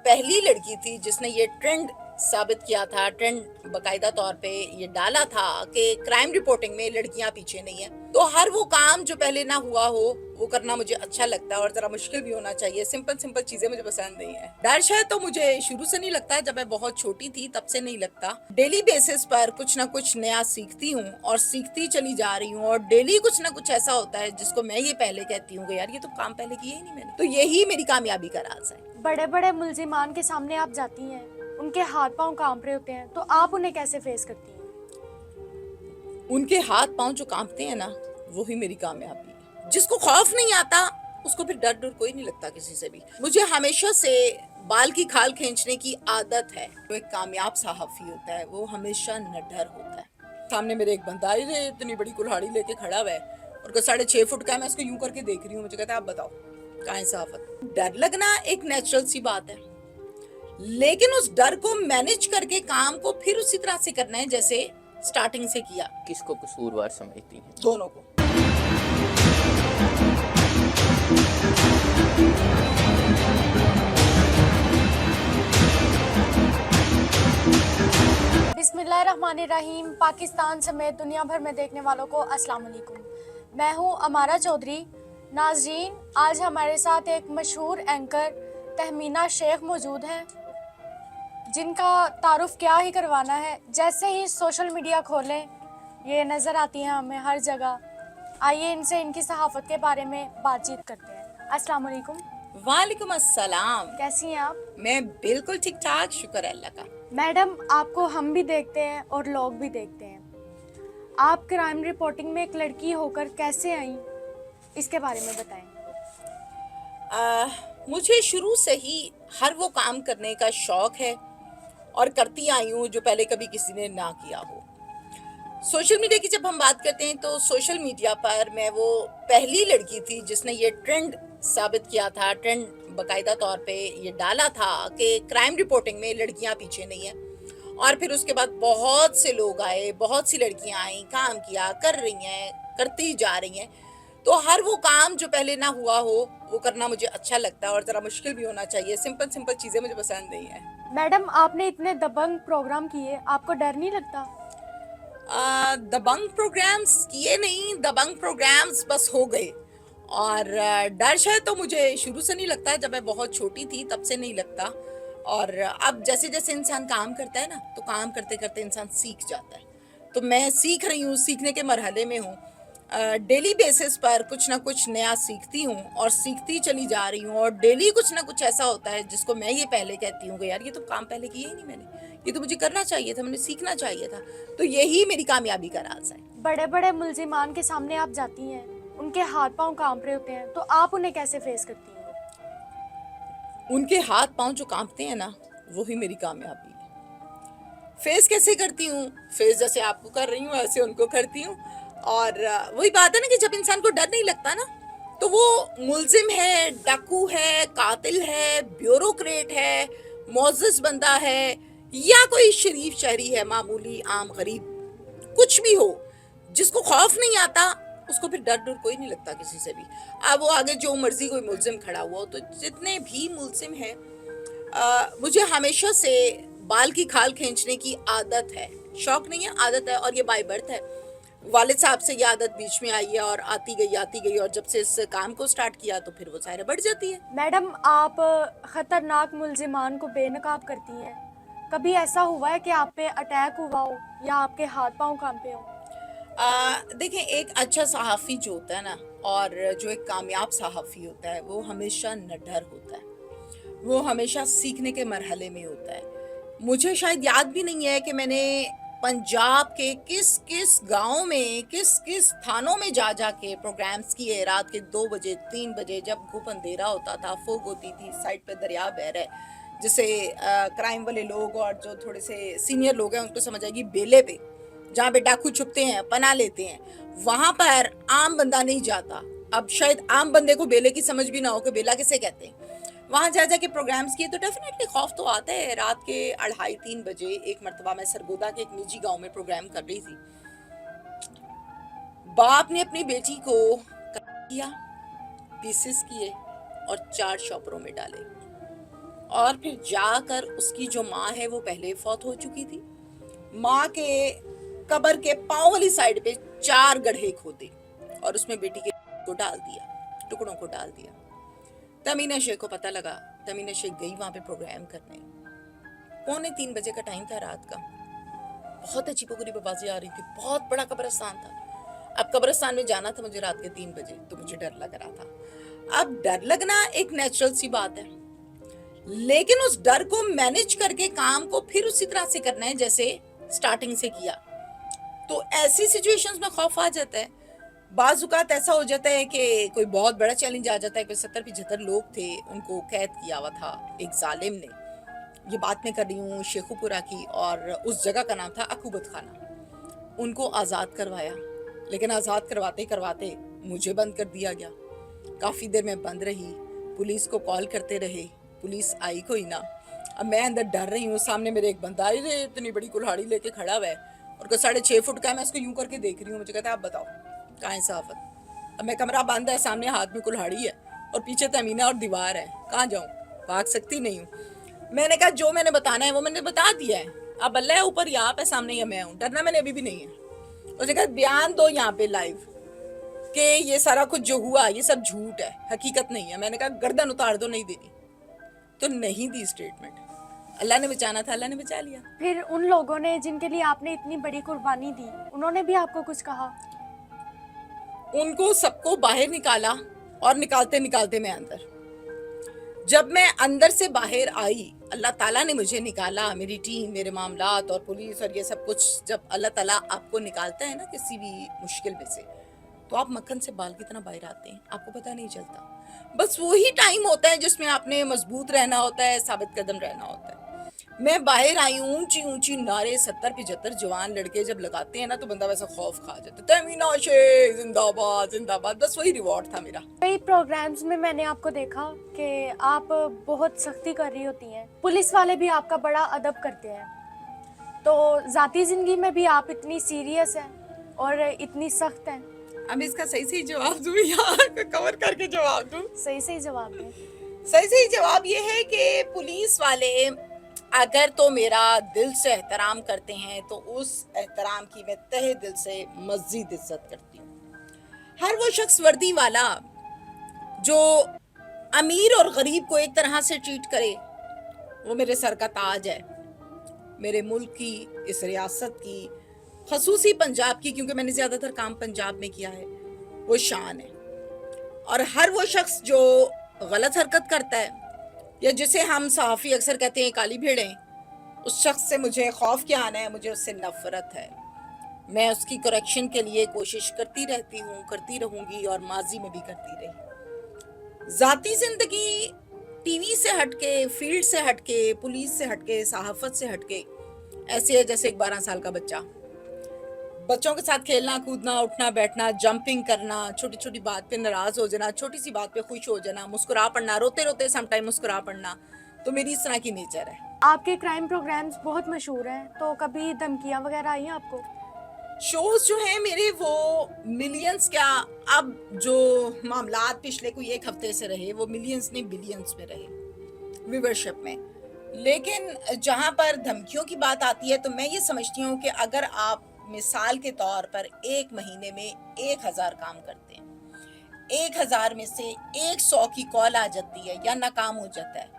पहली लड़की थी जिसने ये ट्रेंड साबित किया था, ट्रेंड बाकायदा तौर पे ये डाला था कि क्राइम रिपोर्टिंग में लड़कियां पीछे नहीं है। तो हर वो काम जो पहले ना हुआ हो वो करना मुझे अच्छा लगता है और जरा मुश्किल भी होना चाहिए। सिंपल सिंपल चीजें मुझे पसंद नहीं है। डर शायद तो मुझे शुरू से नहीं लगता है, जब मैं बहुत छोटी थी तब से नहीं लगता। डेली बेसिस पर कुछ ना कुछ नया सीखती हूँ और सीखती चली जा रही हूँ और डेली कुछ ना कुछ ऐसा होता है जिसको मैं ये पहले कहती हूँ कि यार ये तो काम पहले किया ही नहीं मैंने। तो यही मेरी कामयाबी का राज है। बड़े बड़े मुल्जिमान के सामने आप जाती हैं, उनके हाथ पांव कांप रहे होते हैं, तो आप उन्हें कैसे फेस करती हैं? उनके हाथ पांव जो कांपते हैं ना, वही मेरी कामयाबी है। जिसको खौफ नहीं आता उसको फिर डर डर कोई नहीं लगता किसी से भी। मुझे हमेशा से बाल की खाल खींचने की आदत है। जो एक कामयाब सहाफी होता है वो हमेशा निडर होता है। सामने मेरे एक बंदा है, इतनी बड़ी कुल्हाड़ी लेके खड़ा हुआ है और 6.5 फुट का है। मैं उसको यूं करके देख रही हूँ। मुझे कहता है आप बताओ कहाँ है सहाफत। डर लगना एक नेचुरल सी बात है, लेकिन उस डर को मैनेज करके काम को फिर उसी तरह से करना है जैसे स्टार्टिंग से किया। किसको कसूरवार समझती हैं? दोनों को। बिस्मिल्लाहिर्रहमानिर्रहीम। पाकिस्तान समेत दुनिया भर में देखने वालों को अस्सलाम वालेकुम। मैं हूं अमारा चौधरी। नाज़रीन, आज हमारे साथ एक मशहूर एंकर तहमीना शेख मौजूद हैं, जिनका तारुफ क्या ही करवाना है। जैसे ही सोशल मीडिया खोलें ये नज़र आती हैं हमें हर जगह। आइए इनसे इनकी सहाफ़त के बारे में बातचीत करते हैं। अस्सलाम वालेकुम। वालेकुम अस्सलाम। कैसी हैं आप? मैं बिल्कुल ठीक ठाक, शुक्र है अल्लाह का। मैडम, आपको हम भी देखते हैं और लोग भी देखते हैं। आप क्राइम रिपोर्टिंग में एक लड़की होकर कैसे आई, इसके बारे में बताएं। मुझे शुरू से ही हर वो काम करने का शौक है और करती आई हूँ जो पहले कभी किसी ने ना किया हो। सोशल मीडिया की जब हम बात करते हैं तो सोशल मीडिया पर मैं वो पहली लड़की थी जिसने ये ट्रेंड साबित किया था, ट्रेंड बाकायदा तौर पे ये डाला था कि क्राइम रिपोर्टिंग में लड़कियां पीछे नहीं है। और फिर उसके बाद बहुत से लोग आए, बहुत सी लड़कियां आई, काम किया, कर रही हैं, करती जा रही हैं। तो हर वो काम जो पहले ना हुआ हो वो करना मुझे अच्छा लगता है और जरा मुश्किल भी होना चाहिए। सिंपल सिंपल चीजें मुझे पसंद नहीं है। मैडम, आपने इतने दबंग प्रोग्राम किए, आपको डर नहीं लगता? दबंग प्रोग्राम्स किए नहीं, दबंग प्रोग्राम्स बस हो गए। और डर शायद तो मुझे शुरू से नहीं लगता है, जब मैं बहुत छोटी थी तब से नहीं लगता। और अब जैसे जैसे इंसान काम करता है ना, तो काम करते करते इंसान सीख जाता है। तो मैं सीख रही हूँ, सीखने के मरहले में हूँ। डेली बेसिस पर कुछ ना कुछ नया सीखती हूँ और सीखती चली जा रही हूँ और डेली कुछ ना कुछ ऐसा होता है जिसको मैं ये पहले कहती हूँ कि यार ये तो काम पहले किया ही नहीं मैंने, ये तो मुझे करना चाहिए था, मैंने सीखना चाहिए था। तो यही मेरी कामयाबी का राज है। बड़े बड़े मुल्जिमान के सामने आप जाती हैं, उनके हाथ पांव कांप रहे होते हैं, तो आप उन्हें कैसे फेस करती हैं? उनके हाथ पांव जो कांपते हैं ना, वही मेरी कामयाबी है। फेस कैसे करती हूँ? फेस जैसे आपको कर रही हूँ ऐसे उनको करती हूँ। और वही बात है ना कि जब इंसान को डर नहीं लगता ना, तो वो मुल्जिम है, डाकू है, कातिल है, ब्यूरोक्रेट है, मोअज़्ज़ज़ बंदा है, या कोई शरीफ शहरी है, मामूली आम गरीब, कुछ भी हो, जिसको खौफ नहीं आता उसको फिर डर डर कोई नहीं लगता किसी से भी। अब वो आगे जो मर्जी कोई मुल्जिम खड़ा हुआ हो। तो जितने भी मुल्जिम हैं, मुझे हमेशा से बाल की खाल खींचने की आदत है। शौक नहीं है, आदत है, और ये बाय बर्थ है। वालिद साहब से ये आदत बीच में आई है और आती गई, और जब से इस काम को स्टार्ट किया तो फिर वो ज़ाहिर बढ़ जाती है। मैडम, आप खतरनाक मुल्जिमान को बेनकाब करती हैं। कभी ऐसा हुआ है कि आप पे अटैक हुआ हो या आपके हाथ पांव कांपे हो? देखें, एक अच्छा सहाफ़ी जो होता है ना, और जो एक कामयाब सहाफ़ी होता है, वो हमेशा निडर होता है। वो हमेशा सीखने के मरहले में होता है। मुझे शायद याद भी नहीं है कि मैंने पंजाब के किस किस गांव में, किस किस थानों में जा जा के प्रोग्राम्स किए। रात के 2 बजे 3 बजे जब घुप अंधेरा होता था, फोग होती थी, साइड पे दरिया बह रहा है, जिसे क्राइम वाले लोग और जो थोड़े से सीनियर लोग हैं उनको समझ आएगी बेले पे, जहाँ पे डाकू छुपते हैं, पना लेते हैं, वहां पर आम बंदा नहीं जाता। अब शायद आम बंदे को बेले की समझ भी ना हो कि बेला किसे कहते हैं। वहां जा जाके प्रोग्राम्स किए तो डेफिनेटली खौफ तो आता है। रात के 2:30-3 बजे एक मरतबा मैं सरगोदा के एक निजी गांव में प्रोग्राम कर रही थी। बाप ने अपनी बेटी को किया, पीसेस किए और 4 शॉपरों में डाले। और फिर जाकर उसकी जो माँ है वो पहले फौत हो चुकी थी। माँ के कब्र के पांव वाली साइड पे 4 गड्ढे खोदे और उसमें बेटी के को डाल दिया, टुकड़ों को डाल दिया। तमीना शेख को पता लगा, तमीना शेख गई वहां पे प्रोग्राम करने। 2:45 बजे का टाइम था रात का। बहुत अजीबोगरीब आवाजें आ रही थी, बहुत बड़ा कब्रिस्तान था। अब कब्रिस्तान में जाना था मुझे रात के 3 बजे, तो मुझे डर लग रहा था। अब डर लगना एक नेचुरल सी बात है, लेकिन उस डर को मैनेज करके काम को फिर उसी तरह से करना है जैसे स्टार्टिंग से किया। तो ऐसी सिचुएशंस में खौफ आ जाता है। बाज़ औक़ात ऐसा हो जाता है कि कोई बहुत बड़ा चैलेंज आ जाता है। कोई 70-75 लोग थे, उनको कैद किया हुआ था एक जालिम ने। ये बात मैं कर रही हूँ शेखुपुरा की, और उस जगह का नाम था अकूबत खाना। उनको आज़ाद करवाया, लेकिन आज़ाद करवाते करवाते मुझे बंद कर दिया गया। काफ़ी देर में बंद रही, पुलिस को कॉल करते रहे, पुलिस आई कोई ना। अब मैं अंदर डर रही हूँ, सामने मेरे एक बंदा है, इतनी बड़ी कुल्हाड़ी लेके खड़ा हुआ है और कोई 6.5 फुट का है। मैं उसको यूं करके देख रही हूँ, मुझे कहता है आप बताओ कहाँ है सहाफत। अब मैं कमरा बंद है, सामने हाथ में कुल्हाड़ी है और पीछे तमीना और दीवार है, कहाँ जाऊँ, भाग सकती नहीं हूँ। मैंने कहा जो मैंने बताना है वो मैंने बता दिया है, अब अल्लाह है ऊपर या आप है सामने या मैं हूँ, डरना मैंने अभी भी नहीं है। उसने कहा बयान दो यहाँ पे लाइव कि ये सारा कुछ जो हुआ ये सब झूठ है, हकीकत नहीं है। मैंने कहा गर्दन उतार दो, नहीं देनी, तो नहीं दी स्टेटमेंट। अल्लाह ने बचाना था, अल्लाह ने बचा लिया। फिर उन लोगों ने जिनके लिए आपने इतनी बड़ी कुर्बानी दी, उन्होंने भी आपको कुछ कहा? उनको सबको बाहर निकाला और निकालते निकालते मैं अंदर, जब मैं अंदर से बाहर आई, अल्लाह ताला ने मुझे निकाला, मेरी टीम, मेरे मामलात और पुलिस और ये सब कुछ। जब अल्लाह ताला आपको निकालता है ना किसी भी मुश्किल में से, तो आप मक्खन से बाल की तरह बाहर आते हैं, आपको पता नहीं चलता। बस वही टाइम होता है जिसमें आपने मजबूत रहना होता है, साबित कदम रहना होता है। मैं बाहर आई, ऊंची ऊंची नारे 70-75 जवान लड़के जब लगाते हैं ना, तो बंदा वैसा खौफ खा जाता है, तमीना शेख जिंदाबाद जिंदाबाद। बस वही रिवॉर्ड था मेरा। कई प्रोग्राम्स में मैंने आपको देखा कि आप बहुत सख्ती कर रही होती हैं, पुलिस वाले भी आपका बड़ा अदब करते हैं, तो ज़ाती ज़िंदगी में भी आप इतनी सीरियस हैं और इतनी सख्त हैं। अब इसका सही सही जवाब दूं या कवर करके जवाब दूं? सही सही जवाब दें। सही सही जवाब ये है कि पुलिस वाले अगर तो मेरा दिल से एहतराम करते हैं, तो उस एहतराम की मैं तहे दिल से मज़ीद इज्जत करती हूँ। हर वो शख्स वर्दी वाला जो अमीर और गरीब को एक तरह से ट्रीट करे, वो मेरे सर का ताज है। मेरे मुल्क की, इस रियासत की, खसूसी पंजाब की, क्योंकि मैंने ज़्यादातर काम पंजाब में किया है, वो शान है। और हर वो शख्स जो गलत हरकत करता है, या जिसे हम सहाफ़ी अक्सर कहते हैं काली भेड़ें, उस शख्स से मुझे खौफ क्या आना है, मुझे उससे नफ़रत है। मैं उसकी करेक्शन के लिए कोशिश करती रहती हूँ, करती रहूँगी और माजी में भी करती रही। ज़ाती ज़िंदगी टीवी से हटके, फील्ड से हटके, पुलिस से हटके, सहाफ़त से हटके ऐसे है जैसे एक 12 साल का बच्चा। बच्चों के साथ खेलना कूदना, उठना बैठना, जंपिंग करना, छोटी छोटी बात पे नाराज हो जाना, छोटी सी बात पे खुश हो जाना, मुस्कुरा पड़ना, रोते रोते समटाइम मुस्कुरा पड़ना, तो मेरी इस तरह की नेचर है। आपके क्राइम प्रोग्राम्स बहुत मशहूर हैं, तो कभी धमकियां वगैरह आई हैं आपको? शोज जो हैं मेरे वो मिलियंस क्या, अब जो मामलात पिछले कोई 1 हफ्ते से रहे वो मिलियंस नहीं बिलियंस में रहे व्यूअरशिप में। लेकिन जहाँ पर धमकियों की बात आती है, तो मैं ये समझती हूँ कि अगर आप मिसाल के तौर पर 1 महीने में 1000 काम करते हैं, 1000 में से 100 की कॉल आ जाती है या नाकाम हो जाता है,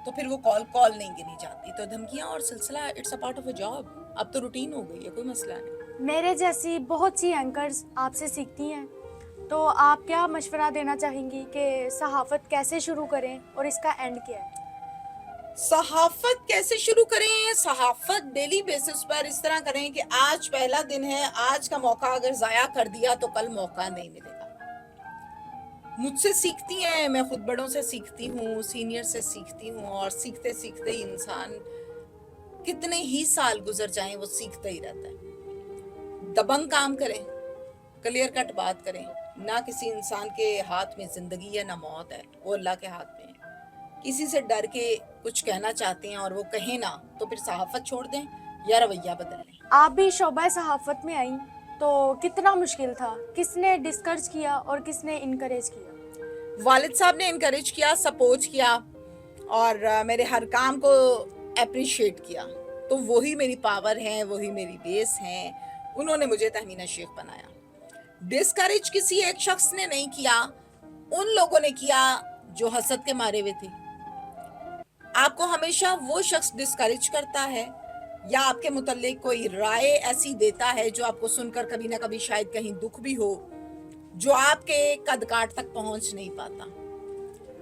तो फिर वो कॉल नहीं गिनी जाती। तो धमकियां और सिलसिला it's a part of a job, अब तो रूटीन हो गई है, कोई मसला नहीं। मेरे जैसी बहुत सी एंकर्स आपसे सीखती हैं, तो आप क्या मशवरा देना चाहेंगी कि सहाफ़त कैसे शुरू करें और इसका एंड क्या है? सहाफत कैसे शुरू करें? सहाफत डेली बेसिस पर इस तरह करें कि आज पहला दिन है, आज का मौका अगर जाया कर दिया तो कल मौका नहीं मिलेगा। मुझसे सीखती हैं, मैं खुद बड़ों से सीखती हूँ, सीनियर से सीखती हूँ, और सीखते सीखते ही इंसान कितने ही साल गुजर जाएं वो सीखता ही रहता है। दबंग काम करें, क्लियर कट बात करें, ना किसी इंसान के हाथ में जिंदगी है ना मौत है, वो अल्लाह के हाथ में है। किसी से डर के कुछ कहना चाहते हैं और वो कहे ना, तो फिर सहाफत छोड़ दें या रवैया बदल लें। आप भी शोबा सहाफ़त में आई, तो कितना मुश्किल था? किसने डिस्करेज किया और किसने इनकरेज किया? वालिद साहब ने इनकरेज किया, सपोर्ट किया, اور میرے ہر کام کو اپریشیٹ کیا. تو وہی میری پاور ہیں, وہی میری بیس ہیں. انہوں نے مجھے تہمینہ شیخ بنایا. ڈسکریج کسی ایک شخص نے نہیں کیا, ان لوگوں نے کیا جو حسد کے مارے ہوئے تھے. آپ کو ہمیشہ وہ شخص ڈسکریج کرتا ہے یا آپ کے متعلق کوئی رائے ایسی دیتا ہے جو آپ کو سن کر کبھی نہ کبھی شاید کہیں دکھ بھی ہو, جو آپ کے قد کاٹ تک پہنچ نہیں پاتا.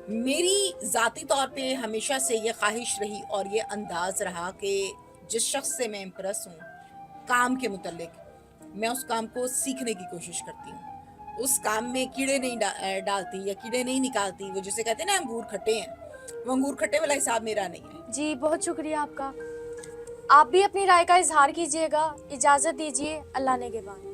میری ذاتی طور پہ ہمیشہ سے یہ خواہش رہی اور یہ انداز رہا کہ جس شخص سے میں امپریس ہوں کام کے متعلق, میں اس کام کو سیکھنے کی کوشش کرتی ہوں. اس کام میں کیڑے نہیں ڈالتی یا کیڑے نہیں نکالتی. وہ جسے کہتے ہیں نا انگور کھٹے ہیں, وہ انگور کھٹے والا حساب میرا نہیں ہے. جی بہت شکریہ آپ کا. آپ بھی اپنی رائے کا اظہار کیجیے گا. اجازت دیجیے. اللہ نے کے بعد.